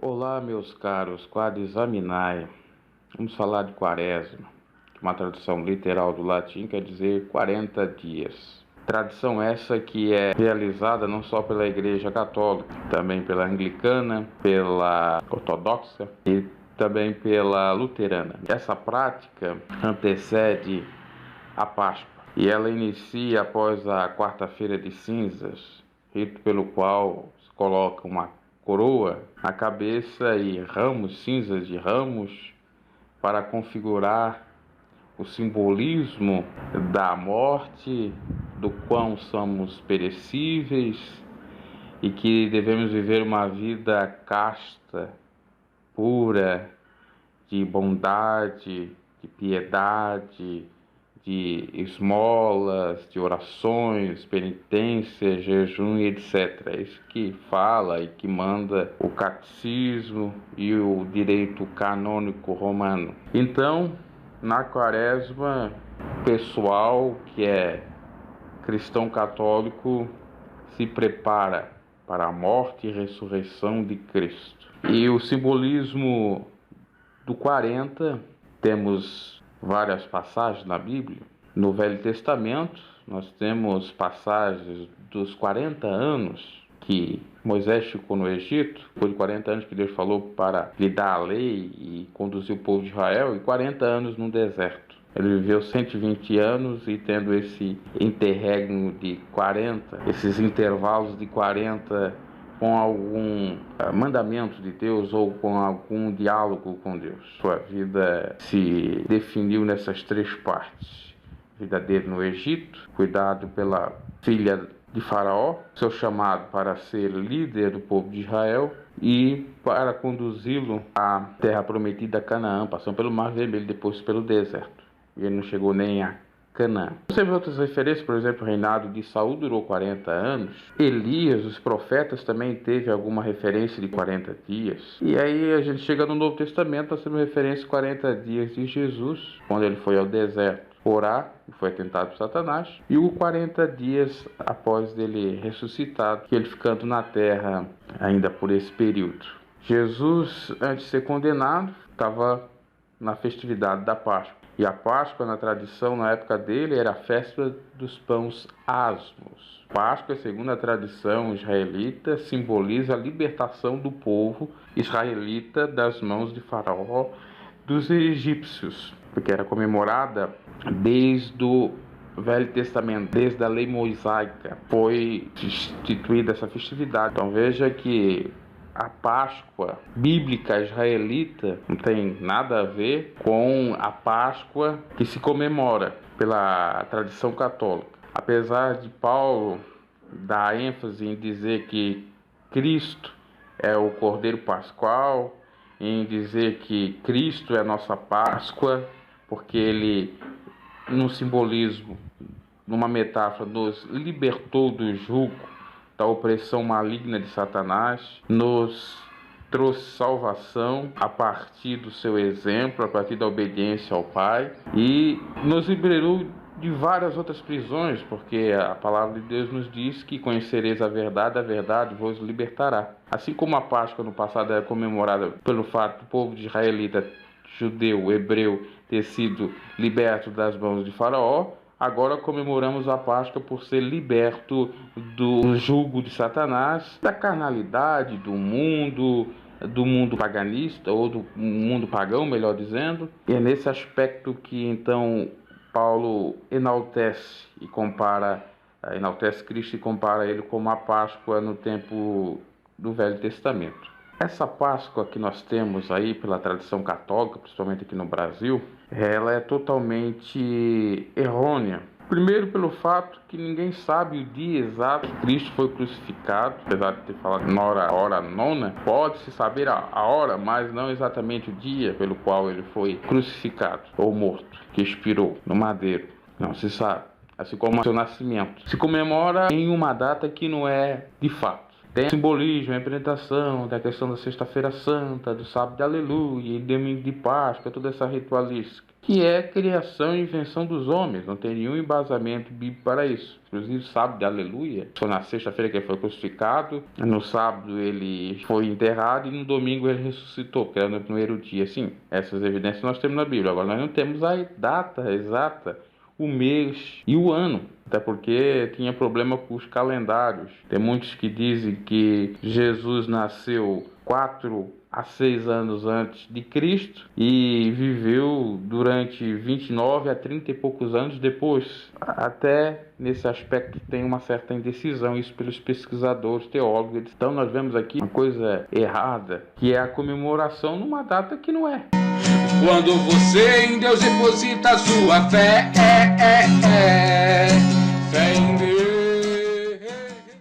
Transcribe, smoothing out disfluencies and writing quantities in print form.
Olá, meus caros quadexaminai. Vamos falar de Quaresma, que uma tradução literal do latim quer dizer 40 dias. Tradição essa que é realizada não só pela Igreja Católica, também pela Anglicana, pela Ortodoxa e também pela Luterana. Essa prática antecede a Páscoa e ela inicia após a quarta-feira de cinzas, rito pelo qual se coloca uma coroa na cabeça e ramos, cinzas de ramos, para configurar o simbolismo da morte, do quão somos perecíveis e que devemos viver uma vida casta, pura, de bondade, de piedade, de esmolas, de orações, penitência, jejum e etc. É isso que fala e que manda o catecismo e o direito canônico romano. Então, na Quaresma, o pessoal que é cristão católico se prepara para a morte e ressurreição de Cristo. E o simbolismo do 40, temos várias passagens na Bíblia. No Velho Testamento, nós temos passagens dos 40 anos que Moisés ficou no Egito. Foi de 40 anos que Deus falou para lhe dar a lei e conduzir o povo de Israel, e 40 anos no deserto. Ele viveu 120 anos e tendo esse interregno de 40, esses intervalos de 40 com algum mandamento de Deus ou com algum diálogo com Deus. Sua vida se definiu nessas três partes: vida dele no Egito, cuidado pela filha de Faraó, seu chamado para ser líder do povo de Israel e para conduzi-lo à terra prometida, Canaã, passando pelo Mar Vermelho, depois pelo deserto. E ele não chegou nem a Canaã. Temos outras referências, por exemplo, o reinado de Saul durou 40 anos. Elias, os profetas, também teve alguma referência de 40 dias. E aí a gente chega no Novo Testamento, nós temos referência de 40 dias de Jesus, quando ele foi ao deserto orar e foi tentado por Satanás, e o 40 dias após dele ressuscitado, que ele ficando na terra ainda por esse período. Jesus, antes de ser condenado, estava na festividade da Páscoa. E a Páscoa, na tradição, na época dele, era a festa dos pães asmos. Páscoa, segundo a tradição israelita, simboliza a libertação do povo israelita das mãos de Faraó, dos egípcios, porque era comemorada desde o Velho Testamento, desde a lei mosaica, foi instituída essa festividade. Então veja que a Páscoa bíblica israelita não tem nada a ver com a Páscoa que se comemora pela tradição católica. Apesar de Paulo dar ênfase em dizer que Cristo é o Cordeiro Pascual, em dizer que Cristo é a nossa Páscoa, porque ele, num simbolismo, numa metáfora, nos libertou do jugo da opressão maligna de Satanás, nos trouxe salvação a partir do seu exemplo, a partir da obediência ao Pai, e nos liberou de várias outras prisões, porque a palavra de Deus nos diz que conhecereis a verdade vos libertará. Assim como a Páscoa no passado era comemorada pelo fato do povo de israelita, judeu, hebreu, ter sido liberto das mãos de Faraó, agora comemoramos a Páscoa por ser liberto do jugo de Satanás, da carnalidade, do mundo paganista, ou do mundo pagão, melhor dizendo. E é nesse aspecto que, então, Paulo enaltece Cristo e compara ele como a Páscoa no tempo do Velho Testamento. Essa Páscoa que nós temos aí pela tradição católica, principalmente aqui no Brasil, ela é totalmente errônea. Primeiro pelo fato que ninguém sabe o dia exato que Cristo foi crucificado, apesar de ter falado na hora nona, pode-se saber a hora, mas não exatamente o dia pelo qual ele foi crucificado ou morto, que expirou no madeiro. Não se sabe. Assim como o seu nascimento. Se comemora em uma data que não é de fato. Tem simbolismo, a representação da questão da Sexta-feira Santa, do Sábado de Aleluia, e Domingo de Páscoa, toda essa ritualística, que é criação e invenção dos homens, não tem nenhum embasamento bíblico para isso. Inclusive, o Sábado de Aleluia, foi na sexta-feira que ele foi crucificado, no sábado ele foi enterrado e no domingo ele ressuscitou, porque era no primeiro dia. Sim, essas evidências nós temos na Bíblia, agora nós não temos a data exata, o mês e o ano, até porque tinha problema com os calendários. Tem muitos que dizem que Jesus nasceu 4 a 6 anos antes de Cristo e viveu durante 29 a 30 e poucos anos depois. Até nesse aspecto tem uma certa indecisão, isso pelos pesquisadores, teólogos. Então nós vemos aqui uma coisa errada, que é a comemoração numa data que não é. Quando você em Deus deposita sua fé, fé em Deus.